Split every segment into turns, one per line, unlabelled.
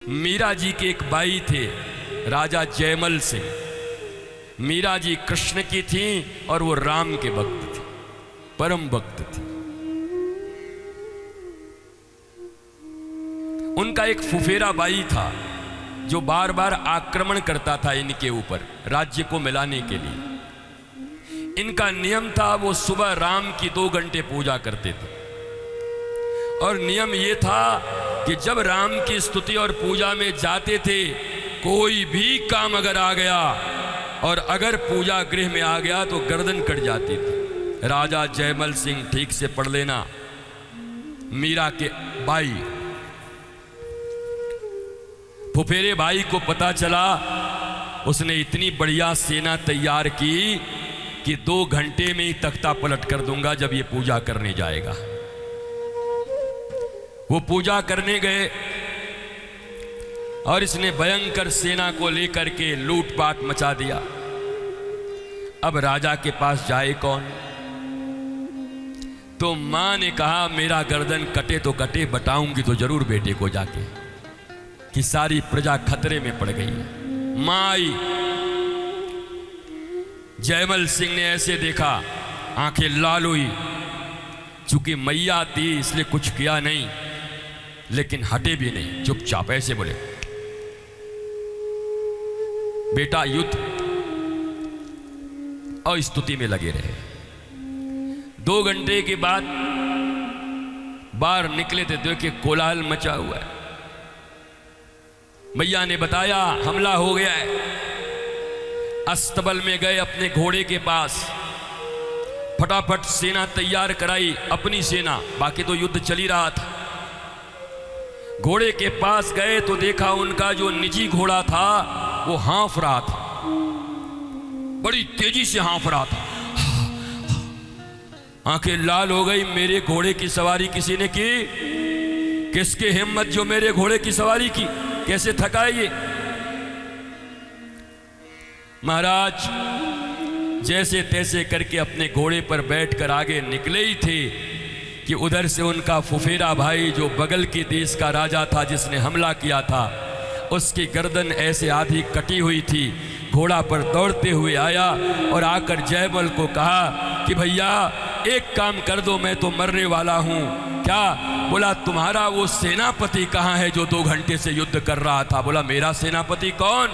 मीरा जी के एक भाई थे राजा जयमल सिंह। मीरा जी कृष्ण की थी और वो राम के भक्त थे, परम भक्त थे। उनका एक फुफेरा भाई था जो बार बार आक्रमण करता था इनके ऊपर राज्य को मिलाने के लिए। इनका नियम था वो सुबह राम की 2 घंटे पूजा करते थे और नियम ये था कि जब राम की स्तुति और पूजा में जाते थे, कोई भी काम अगर आ गया और अगर पूजा गृह में आ गया तो गर्दन कट जाती थी। राजा जयमल सिंह, ठीक से पढ़ लेना, मीरा के भाई, फुफेरे भाई को पता चला, उसने इतनी बढ़िया सेना तैयार की कि 2 घंटे में ही तख्ता पलट कर दूंगा जब ये पूजा करने जाएगा। वो पूजा करने गए और इसने भयंकर सेना को लेकर के लूटपाट मचा दिया। अब राजा के पास जाए कौन? तो मां ने कहा मेरा गर्दन कटे तो कटे, बताऊंगी तो जरूर बेटे को जाके, कि सारी प्रजा खतरे में पड़ गई है। मां आई, जयमल सिंह ने ऐसे देखा, आंखें लाल हुई। चूंकि मैया थी इसलिए कुछ किया नहीं, लेकिन हटे भी नहीं, चुपचाप ऐसे बोले, बेटा युद्ध, और स्तुति में लगे रहे। 2 घंटे के बाद बाहर निकले थे, देखिए कोलाहल मचा हुआ है। मैया ने बताया हमला हो गया है। अस्तबल में गए अपने घोड़े के पास, फटाफट सेना तैयार कराई, अपनी सेना, बाकी तो युद्ध चल ही रहा था। घोड़े के पास गए तो देखा उनका जो निजी घोड़ा था वो हाँफ रहा था, बड़ी तेजी से हाँफ रहा था। आंखें लाल हो गई, मेरे घोड़े की सवारी किसी ने की? किसके हिम्मत जो मेरे घोड़े की सवारी की? कैसे थका ये? महाराज जैसे तैसे करके अपने घोड़े पर बैठकर आगे निकले ही थे कि उधर से उनका फुफेरा भाई जो बगल के देश का राजा था जिसने हमला किया था, उसकी गर्दन ऐसे आधी कटी हुई थी, घोड़ा पर दौड़ते हुए आया और आकर जयमल को कहा कि भैया एक काम कर दो, मैं तो मरने वाला हूं। क्या? बोला तुम्हारा वो सेनापति कहाँ है जो 2 घंटे से युद्ध कर रहा था? बोला मेरा सेनापति कौन?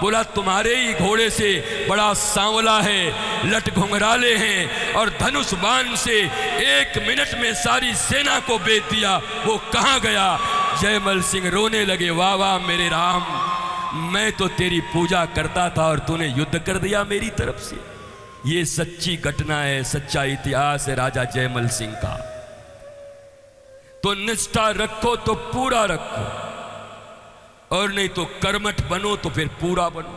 बोला तुम्हारे ही घोड़े से, बड़ा सांवला है, लट घुंघराले हैं और धनुष बाण से 1 मिनट में सारी सेना को बेच दिया, वो कहाँ गया? जयमल सिंह रोने लगे, वाह वाह मेरे राम, मैं तो तेरी पूजा करता था और तूने युद्ध कर दिया मेरी तरफ से। ये सच्ची घटना है, सच्चा इतिहास है राजा जयमल सिंह का। तो निष्ठा रखो तो पूरा रखो, और नहीं तो कर्मठ बनो तो फिर पूरा बनो।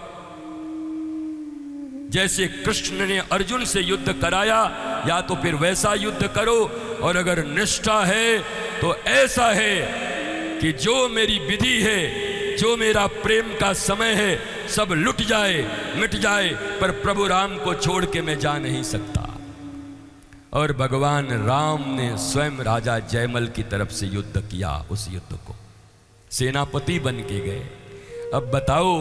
जैसे कृष्ण ने अर्जुन से युद्ध कराया, या तो फिर वैसा युद्ध करो, और अगर निष्ठा है तो ऐसा है कि जो मेरी विधि है, जो मेरा प्रेम का समय है, सब लुट जाए, मिट जाए, पर प्रभु राम को छोड़ के मैं जा नहीं सकता। और भगवान राम ने स्वयं राजा जयमल की तरफ से युद्ध किया। उस युद्ध को सेनापति बन के गए। अब बताओ,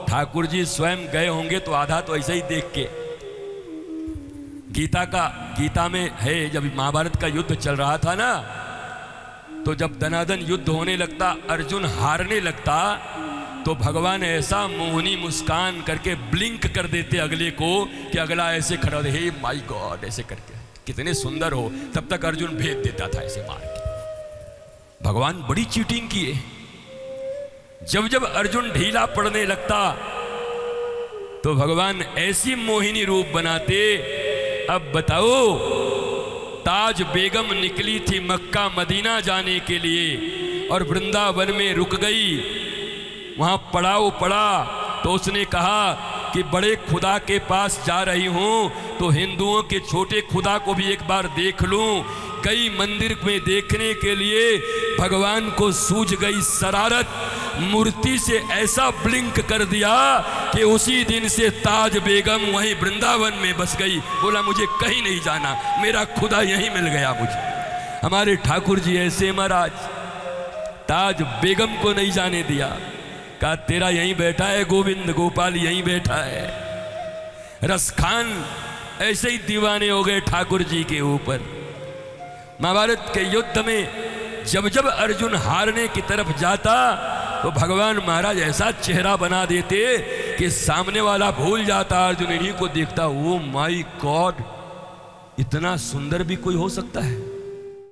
ठाकुर जी स्वयं गए होंगे तो आधा तो ऐसे ही देख के। गीता में है, जब महाभारत का युद्ध चल रहा था ना, तो जब दनादन युद्ध होने लगता, अर्जुन हारने लगता, तो भगवान ऐसा मोहनी मुस्कान करके ब्लिंक कर देते अगले को कि अगला ऐसे खड़ा हो, हे माय गॉड, ऐसे करके, कितने सुंदर हो। तब तक अर्जुन भेज देता था ऐसे मार के। भगवान बड़ी चीटिंग किए। जब जब अर्जुन ढीला पड़ने लगता तो भगवान ऐसी मोहिनी रूप बनाते। अब बताओ, ताज बेगम निकली थी मक्का मदीना जाने के लिए और वृंदावन में रुक गई, वहां पड़ाव पड़ा, तो उसने कहा कि बड़े खुदा के पास जा रही हूं तो हिंदुओं के छोटे खुदा को भी एक बार देख लूं। कई मंदिर में देखने के लिए भगवान को सूझ गई शरारत, मूर्ति से ऐसा ब्लिंक कर दिया कि उसी दिन से ताज बेगम वहीं वृंदावन में बस गई। बोला मुझे कहीं नहीं जाना, मेरा खुदा यहीं मिल गया मुझे। हमारे ठाकुर जी ऐसे महाराज ताज बेगम को नहीं जाने दिया। कहा तेरा यहीं बैठा है गोविंद, गोपाल यहीं बैठा है। रसखान ऐसे ही दीवाने हो गए ठाकुर जी के ऊपर। महाभारत के युद्ध में जब जब अर्जुन हारने की तरफ जाता तो भगवान महाराज ऐसा चेहरा बना देते कि सामने वाला भूल जाता, अर्जुन इन्हीं को देखता, ओ माय गॉड, इतना सुंदर भी कोई हो सकता है।